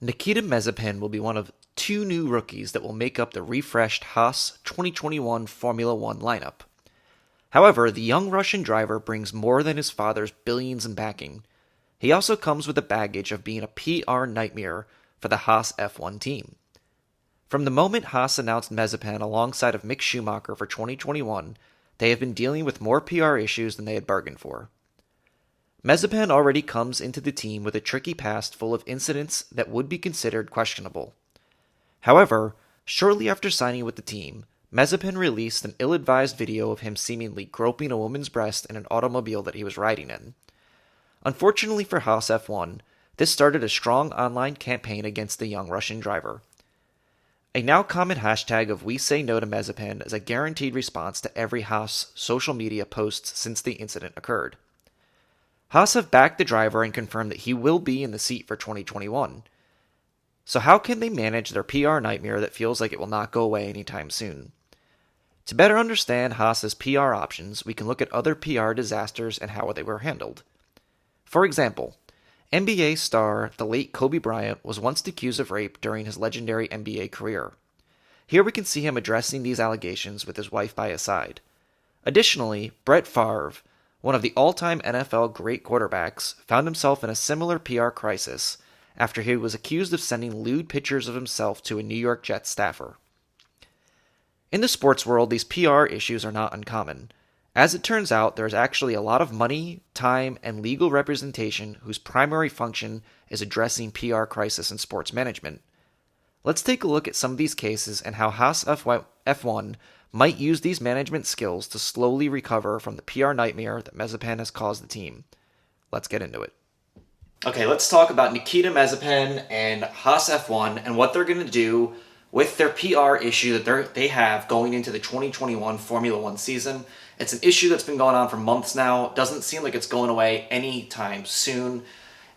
Nikita Mazepin will be one of two new rookies that will make up the refreshed Haas 2021 Formula One lineup. However, the young Russian driver brings more than his father's billions in backing. He also comes with the baggage of being a PR nightmare for the Haas F1 team. From the moment Haas announced Mazepin alongside of Mick Schumacher for 2021, they have been dealing with more PR issues than they had bargained for. Mazepin already comes into the team with a tricky past full of incidents that would be considered questionable. However, shortly after signing with the team, Mazepin released an ill-advised video of him seemingly groping a woman's breast in an automobile that he was riding in. Unfortunately for Haas F1, this started a strong online campaign against the young Russian driver. A now common hashtag of "We Say No to Mazepin" is a guaranteed response to every Haas social media post since the incident occurred. Haas have backed the driver and confirmed that he will be in the seat for 2021. So how can they manage their PR nightmare that feels like it will not go away anytime soon? To better understand Haas's PR options, we can look at other PR disasters and how they were handled. For example, NBA star the late Kobe Bryant was once accused of rape during his legendary NBA career. Here we can see him addressing these allegations with his wife by his side. Additionally, Brett Favre, one of the all-time NFL great quarterbacks, found himself in a similar PR crisis after he was accused of sending lewd pictures of himself to a New York Jets staffer. In the sports world, these PR issues are not uncommon. As it turns out, there is actually a lot of money, time, and legal representation whose primary function is addressing PR crisis in sports management. Let's take a look at some of these cases and how Haas F1 might use these management skills to slowly recover from the PR nightmare that Mazepin has caused the team. Let's get into it. Okay, let's talk about Nikita Mazepin and Haas F1 and what they're going to do with their PR issue that they have going into the 2021 Formula One season. It's an issue that's been going on for months now. Doesn't seem like it's going away anytime soon.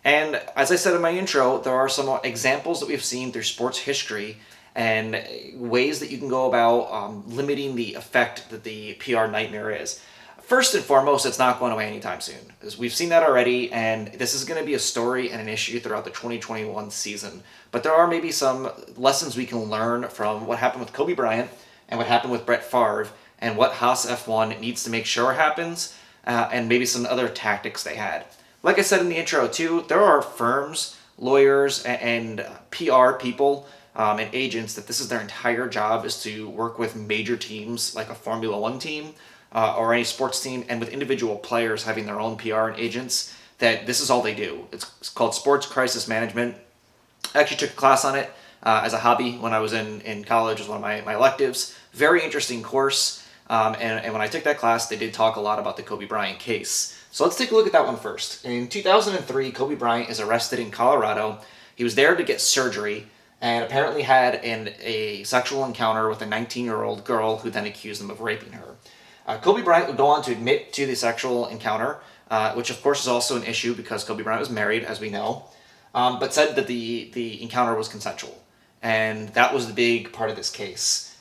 And as I said in my intro, there are some examples that we've seen through sports history and ways that you can go about limiting the effect that the PR nightmare is. First and foremost, it's not going away anytime soon. As we've seen that already, and this is going to be a story and an issue throughout the 2021 season. But there are maybe some lessons we can learn from what happened with Kobe Bryant and what happened with Brett Favre and what Haas F1 needs to make sure happens, and maybe some other tactics they had. Like I said in the intro too, there are firms, lawyers, and PR people and agents that this is their entire job is to work with major teams like a Formula One team or any sports team, and with individual players having their own PR and agents, that this is all they do. It's called sports crisis management. I actually took a class on it as a hobby when I was in college. It was one of my electives. Very interesting course. And when I took that class, they did talk a lot about the Kobe Bryant case. So let's take a look at that one first. In 2003, Kobe Bryant is arrested in Colorado. He was there to get surgery and apparently had a sexual encounter with a 19-year-old girl who then accused him of raping her. Kobe Bryant would go on to admit to the sexual encounter, which of course is also an issue because Kobe Bryant was married, as we know, but said that the encounter was consensual. And that was the big part of this case.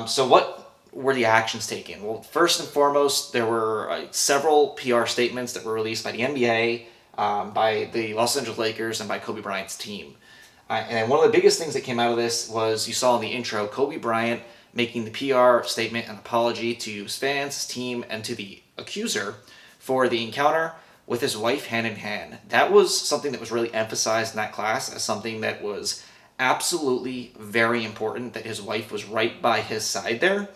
So what were the actions taken? Well, first and foremost, there were several PR statements that were released by the NBA, by the Los Angeles Lakers, and by Kobe Bryant's team. And one of the biggest things that came out of this was, you saw in the intro, Kobe Bryant making the PR statement and apology to his fans, his team, and to the accuser for the encounter with his wife hand in hand. That was something that was really emphasized in that class as something that was absolutely very important, that his wife was right by his side there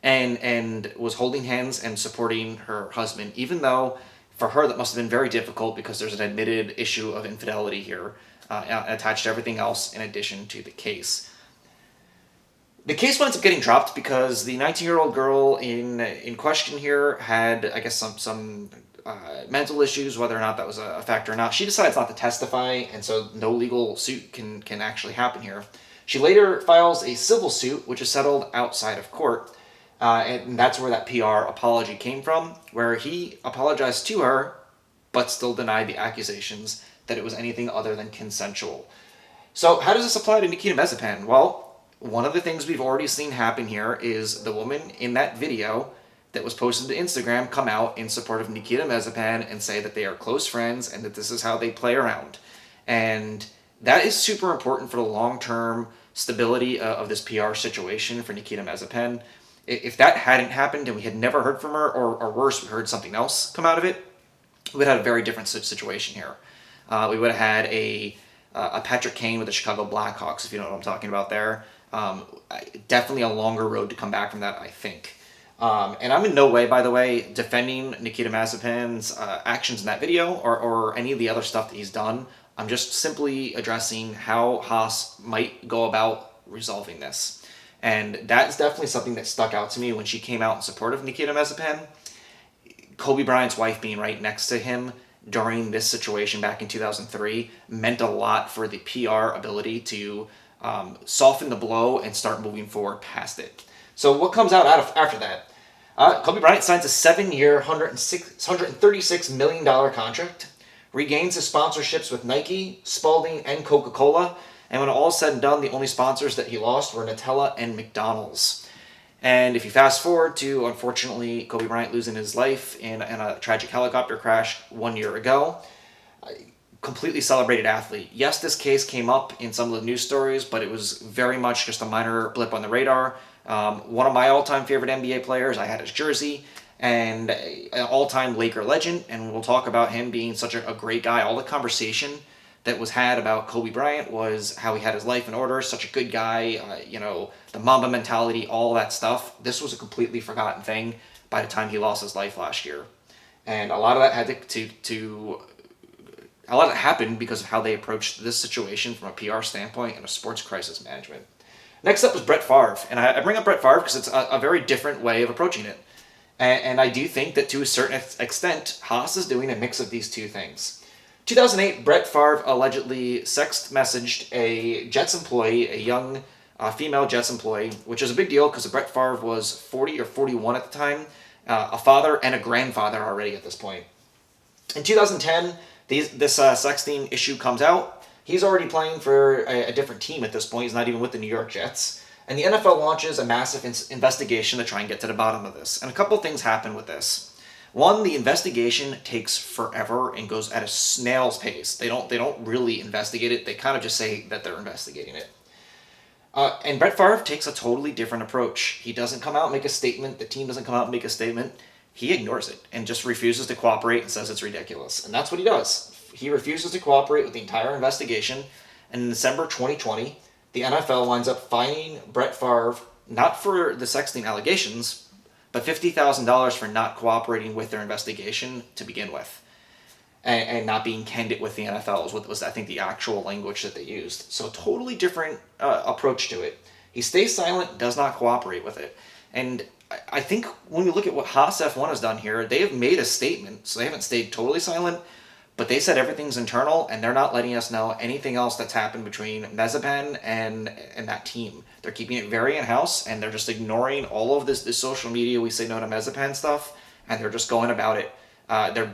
and was holding hands and supporting her husband, even though for her that must have been very difficult because there's an admitted issue of infidelity here attached to everything else in addition to the case. The case winds up getting dropped because the 19-year-old girl in question here had, I guess, some mental issues, whether or not that was a factor or not. She decides not to testify, and so no legal suit can actually happen here. She later files a civil suit, which is settled outside of court, and that's where that PR apology came from, where he apologized to her, but still denied the accusations that it was anything other than consensual. So how does this apply to Nikita Mazepin? Well, one of the things we've already seen happen here is the woman in that video that was posted to Instagram come out in support of Nikita Mazepin and say that they are close friends and that this is how they play around. And That is super important for the long-term stability of this PR situation for Nikita Mazepin. If that hadn't happened and we had never heard from her, or worse, we heard something else come out of it, we would have had a very different situation here. We would have had a Patrick Kane with the Chicago Blackhawks, if you know what I'm talking about there. Definitely a longer road to come back from that, I think. And I'm in no way, by the way, defending Nikita Mazepin's actions in that video or any of the other stuff that he's done. I'm just simply addressing how Haas might go about resolving this. And that's definitely something that stuck out to me when she came out in support of Nikita Mazepin. Kobe Bryant's wife being right next to him during this situation back in 2003 meant a lot for the PR ability to soften the blow and start moving forward past it. So what comes out after that? Kobe Bryant signs a 7-year, $136 million contract, regains his sponsorships with Nike, Spalding, and Coca-Cola, and when all is said and done, the only sponsors that he lost were Nutella and McDonald's. And if you fast forward to, unfortunately, Kobe Bryant losing his life in a tragic helicopter crash 1 year ago, completely celebrated athlete. Yes, this case came up in some of the news stories, but it was very much just a minor blip on the radar. One of my all-time favorite NBA players, I had his jersey, and an all-time Laker legend, and we'll talk about him being such a great guy. All the conversation that was had about Kobe Bryant was how he had his life in order, such a good guy, the Mamba mentality, all that stuff. This was a completely forgotten thing by the time he lost his life last year. And a lot of that had a lot of it happened because of how they approached this situation from a PR standpoint and a sports crisis management. Next up was Brett Favre, and I bring up Brett Favre because it's a very different way of approaching it. And I do think that to a certain extent, Haas is doing a mix of these two things. 2008, Brett Favre allegedly sext messaged a Jets employee, a young female Jets employee, which is a big deal because Brett Favre was 40 or 41 at the time, a father and a grandfather already at this point. In 2010, this sexting issue comes out. He's already playing for a different team at this point. He's not even with the New York Jets. And the NFL launches a massive investigation to try and get to the bottom of this. And a couple things happen with this. One, the investigation takes forever and goes at a snail's pace. They don't really investigate it. They kind of just say that they're investigating it. And Brett Favre takes a totally different approach. He doesn't come out and make a statement. The team doesn't come out and make a statement. He ignores it and just refuses to cooperate and says it's ridiculous. And that's what he does. He refuses to cooperate with the entire investigation. And in December 2020, the NFL winds up fining Brett Favre, not for the sexting allegations, but $50,000 for not cooperating with their investigation to begin with. And not being candid with the NFL is what was, I think, the actual language that they used. So totally different approach to it. He stays silent, does not cooperate with it. And I think when you look at what Haas F1 has done here, they have made a statement, so they haven't stayed totally silent, but they said everything's internal, and they're not letting us know anything else that's happened between Mazepin and that team. They're keeping it very in-house, and they're just ignoring all of this social media we say no to Mazepin stuff, and they're just going about it,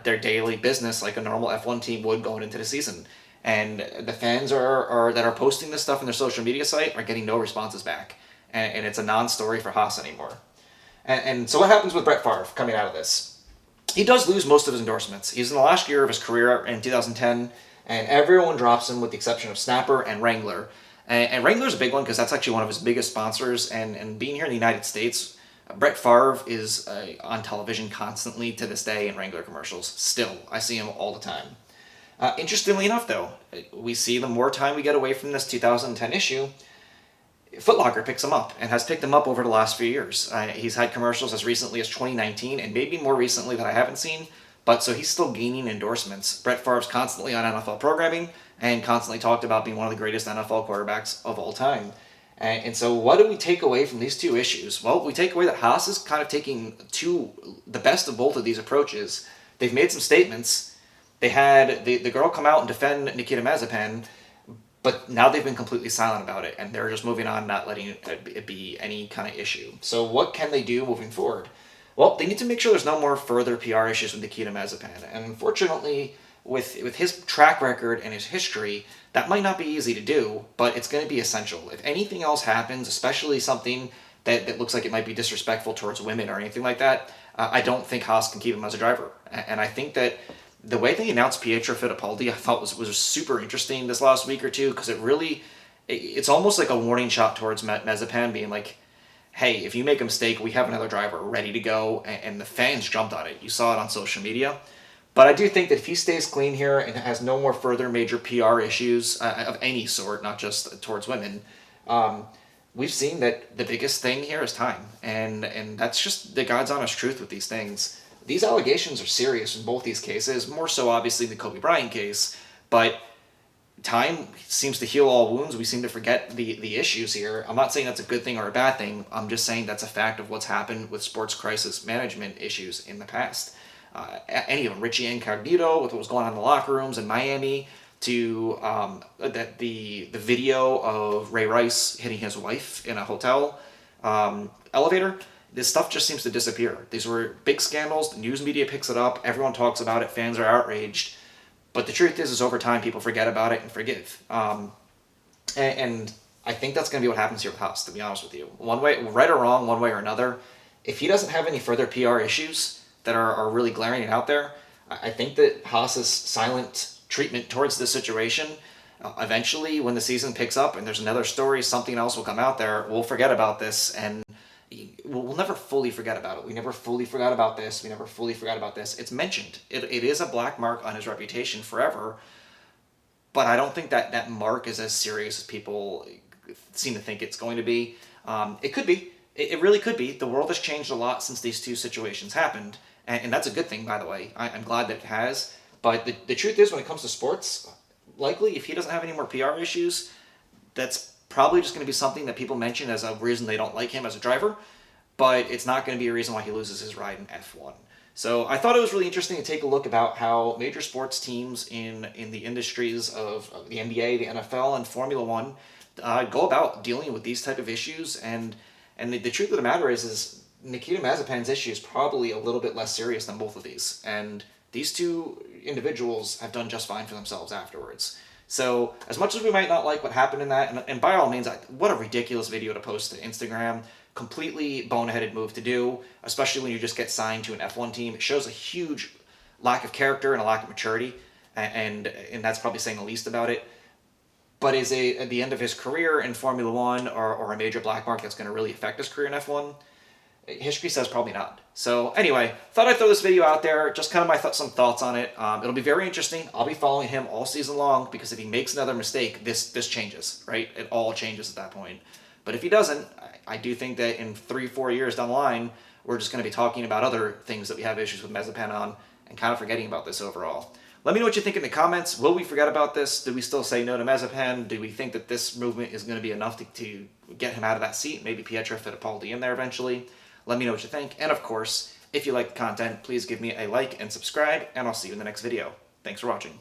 their daily business like a normal F1 team would going into the season. And the fans that are posting this stuff on their social media site are getting no responses back, and it's a non-story for Haas anymore. And so what happens with Brett Favre coming out of this? He does lose most of his endorsements. He's in the last year of his career in 2010, and everyone drops him with the exception of Snapper and Wrangler. And Wrangler's a big one because that's actually one of his biggest sponsors. And being here in the United States, Brett Favre is on television constantly to this day in Wrangler commercials. Still, I see him all the time. Interestingly enough, though, we see the more time we get away from this 2010 issue, Foot Locker picks him up and has picked him up over the last few years. He's had commercials as recently as 2019 and maybe more recently that I haven't seen, but so he's still gaining endorsements. Brett Favre's constantly on NFL programming and constantly talked about being one of the greatest NFL quarterbacks of all time. And so what do we take away from these two issues? Well, we take away that Haas is kind of taking the best of both of these approaches. They've made some statements. They had the girl come out and defend Nikita Mazepin, but now they've been completely silent about it, and they're just moving on, not letting it be any kind of issue. So what can they do moving forward? Well, they need to make sure there's no more further PR issues with Nikita Mazepin. And unfortunately, with his track record and his history, that might not be easy to do, but it's going to be essential. If anything else happens, especially something that looks like it might be disrespectful towards women or anything like that, I don't think Haas can keep him as a driver. And I think that the way they announced Pietro Fittipaldi, I thought was super interesting this last week or two, because it's almost like a warning shot towards Mazepin, being like, hey, if you make a mistake, we have another driver ready to go, and the fans jumped on it. You saw it on social media. But I do think that if he stays clean here and has no more further major PR issues of any sort, not just towards women, we've seen that the biggest thing here is time. And that's just the God's honest truth with these things. These allegations are serious in both these cases, more so obviously the Kobe Bryant case, but time seems to heal all wounds. We seem to forget the issues here. I'm not saying that's a good thing or a bad thing. I'm just saying that's a fact of what's happened with sports crisis management issues in the past. Any of them, Richie Incognito with what was going on in the locker rooms in Miami, to the video of Ray Rice hitting his wife in a hotel elevator. This stuff just seems to disappear. These were big scandals. The news media picks it up. Everyone talks about it. Fans are outraged. But the truth is over time, people forget about it and forgive. And I think that's going to be what happens here with Haas, to be honest with you. One way, right or wrong, one way or another, if he doesn't have any further PR issues that are really glaring and out there, I think that Haas's silent treatment towards this situation, eventually when the season picks up and there's another story, something else will come out there, we'll forget about this, and we'll never fully forget about it. We never fully forgot about this. We never fully forgot about this. It's mentioned. It is a black mark on his reputation forever, but I don't think that mark is as serious as people seem to think it's going to be. It could be. It really could be. The world has changed a lot since these two situations happened, and that's a good thing, by the way. I'm glad that it has. But the truth is, when it comes to sports, likely, if he doesn't have any more PR issues, that's probably just going to be something that people mention as a reason they don't like him as a driver, but it's not going to be a reason why he loses his ride in F1. So I thought it was really interesting to take a look about how major sports teams in the industries of the NBA, the NFL, and Formula One go about dealing with these type of issues. And the truth of the matter is Nikita Mazepin's issue is probably a little bit less serious than both of these. And these two individuals have done just fine for themselves afterwards. So as much as we might not like what happened in that, and by all means, what a ridiculous video to post to Instagram. Completely boneheaded move to do, especially when you just get signed to an F1 team. It shows a huge lack of character and a lack of maturity, and that's probably saying the least about it. But is at the end of his career in Formula One or a major black mark that's going to really affect his career in F1? History says probably not. So anyway, thought I'd throw this video out there, just kind of some thoughts on it. It'll be very interesting. I'll be following him all season long, because if he makes another mistake, this changes, right? It all changes at that point. But if he doesn't, I do think that in 3-4 years down the line, we're just going to be talking about other things that we have issues with Mazepin on, and kind of forgetting about this overall. Let me know what you think in the comments. Will we forget about this? Do we still say no to Mazepin? Do we think that this movement is going to be enough to get him out of that seat? Maybe Pietro Fittipaldi in there eventually? Let me know what you think. And of course, if you like the content, please give me a like and subscribe, and I'll see you in the next video. Thanks for watching.